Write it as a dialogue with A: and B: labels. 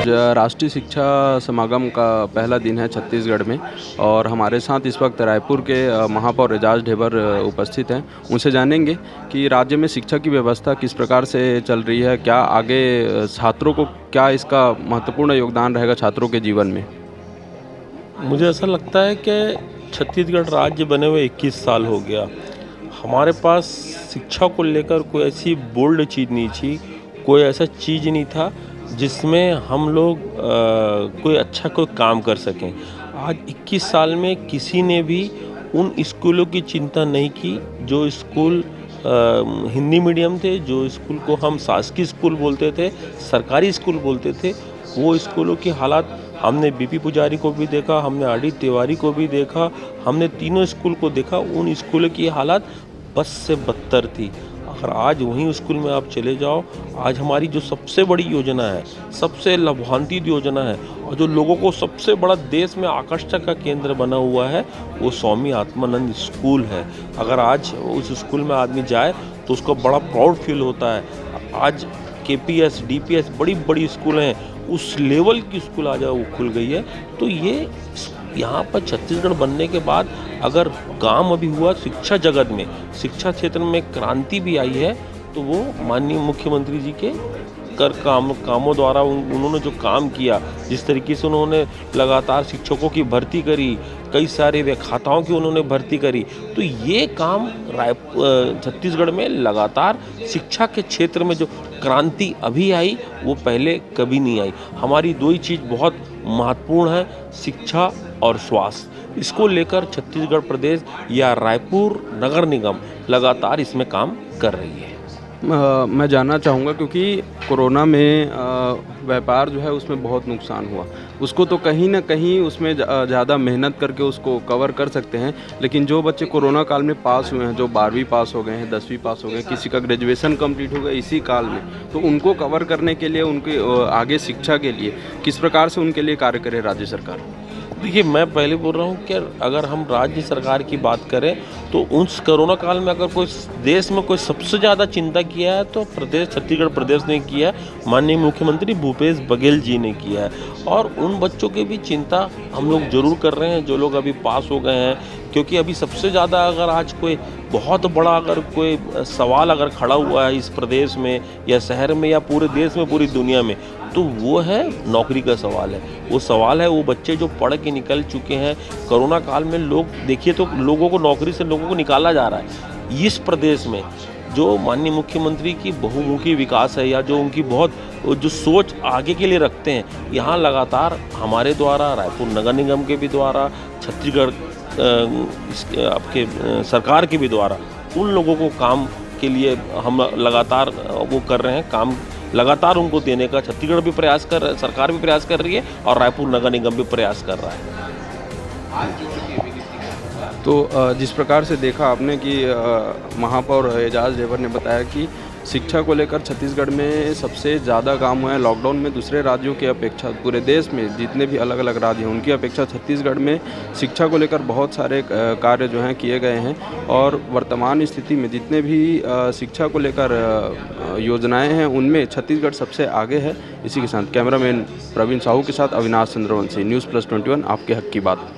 A: आज राष्ट्रीय शिक्षा समागम का पहला दिन है छत्तीसगढ़ में और हमारे साथ इस वक्त रायपुर के महापौर एजाज ढेबर उपस्थित हैं। उनसे जानेंगे कि राज्य में शिक्षा की व्यवस्था किस प्रकार से चल रही है, क्या आगे छात्रों को क्या इसका महत्वपूर्ण योगदान रहेगा छात्रों के जीवन में।
B: मुझे ऐसा लगता है कि छत्तीसगढ़ राज्य बने हुए 21 साल हो गया। हमारे पास शिक्षा को लेकर कोई ऐसी बोल्ड चीज़ नहीं थी, कोई ऐसा चीज़ नहीं था जिसमें हम लोग कोई अच्छा कोई काम कर सकें। आज 21 साल में किसी ने भी उन स्कूलों की चिंता नहीं की जो स्कूल हिंदी मीडियम थे, जो स्कूल को हम शासकीय स्कूल बोलते थे, सरकारी स्कूल बोलते थे। वो स्कूलों की हालात हमने बीपी पुजारी को भी देखा, हमने आरडी तिवारी को भी देखा, हमने तीनों स्कूल को देखा। उन स्कूलों की हालात बस से बदतर थी। अगर आज वहीं स्कूल में आप चले जाओ, आज हमारी जो सबसे बड़ी योजना है, सबसे लाभान्वित योजना है और जो लोगों को सबसे बड़ा देश में आकर्षण का केंद्र बना हुआ है, वो स्वामी आत्मानंद स्कूल है। अगर आज उस स्कूल में आदमी जाए तो उसको बड़ा प्राउड फील होता है। आज केपीएस, डीपीएस बड़ी बड़ी स्कूल हैं, उस लेवल की स्कूल आज वो खुल गई है। तो ये यहाँ पर छत्तीसगढ़ बनने के बाद अगर काम अभी हुआ शिक्षा जगत में, शिक्षा क्षेत्र में क्रांति भी आई है, तो वो माननीय मुख्यमंत्री जी के कामों द्वारा उन्होंने जो काम किया, जिस तरीके से उन्होंने लगातार शिक्षकों की भर्ती करी, कई सारे व्याख्याताओं की उन्होंने भर्ती करी, तो ये काम छत्तीसगढ़ में लगातार शिक्षा के क्षेत्र में जो क्रांति अभी आई वो पहले कभी नहीं आई। हमारी दो ही चीज़ बहुत महत्वपूर्ण है, शिक्षा और स्वास्थ्य। इसको लेकर छत्तीसगढ़ प्रदेश या रायपुर नगर निगम लगातार इसमें काम कर रही है।
A: मैं जानना चाहूँगा क्योंकि कोरोना में व्यापार जो है उसमें बहुत नुकसान हुआ। उसको तो कहीं ना कहीं उसमें ज़्यादा मेहनत करके उसको कवर कर सकते हैं, लेकिन जो बच्चे कोरोना काल में पास हुए हैं, जो 12वीं पास हो गए हैं, 10वीं पास हो गए, किसी का ग्रेजुएशन कंप्लीट हो गया इसी काल में, तो उनको कवर करने के लिए, उनके आगे शिक्षा के लिए किस प्रकार से उनके लिए कार्य करे राज्य सरकार।
B: देखिए, मैं पहले बोल रहा हूँ कि अगर हम राज्य सरकार की बात करें तो उस कोरोना काल में अगर कोई देश में कोई सबसे ज़्यादा चिंता किया है तो छत्तीसगढ़ प्रदेश ने किया है, माननीय मुख्यमंत्री भूपेश बघेल जी ने किया है। और उन बच्चों की भी चिंता हम लोग ज़रूर कर रहे हैं जो लोग अभी पास हो गए हैं, क्योंकि अभी सबसे ज़्यादा अगर आज कोई बहुत बड़ा अगर कोई सवाल अगर खड़ा हुआ है इस प्रदेश में या शहर में या पूरे देश में, पूरी दुनिया में, तो वो है नौकरी का सवाल है। वो सवाल है वो बच्चे जो पढ़ के निकल चुके हैं। कोरोना काल में लोग देखिए तो लोगों को नौकरी से लोगों को निकाला जा रहा है। इस प्रदेश में जो माननीय मुख्यमंत्री की बहुमुखी विकास है या जो उनकी बहुत जो सोच आगे के लिए रखते हैं, यहाँ लगातार हमारे द्वारा, रायपुर नगर निगम के भी द्वारा, छत्तीसगढ़ आपके सरकार के भी द्वारा उन लोगों को काम के लिए हम लगातार वो कर रहे हैं, काम लगातार उनको देने का छत्तीसगढ़ भी प्रयास कर रहा है, सरकार भी प्रयास कर रही है और रायपुर नगर निगम भी प्रयास कर रहा है।
A: तो जिस प्रकार से देखा आपने कि महापौर एजाज ढेबर ने बताया कि शिक्षा को लेकर छत्तीसगढ़ में सबसे ज़्यादा काम हुआ है लॉकडाउन में। दूसरे राज्यों की अपेक्षा पूरे देश में जितने भी अलग अलग राज्य हैं उनकी अपेक्षा छत्तीसगढ़ में शिक्षा को लेकर बहुत सारे कार्य जो हैं किए गए हैं और वर्तमान स्थिति में जितने भी शिक्षा को लेकर योजनाएं हैं उनमें छत्तीसगढ़ सबसे आगे है। इसी के साथ कैमरामैन प्रवीण साहू के साथ अविनाश चंद्रवंशी, न्यूज़ प्लस 21, आपके हक की बात।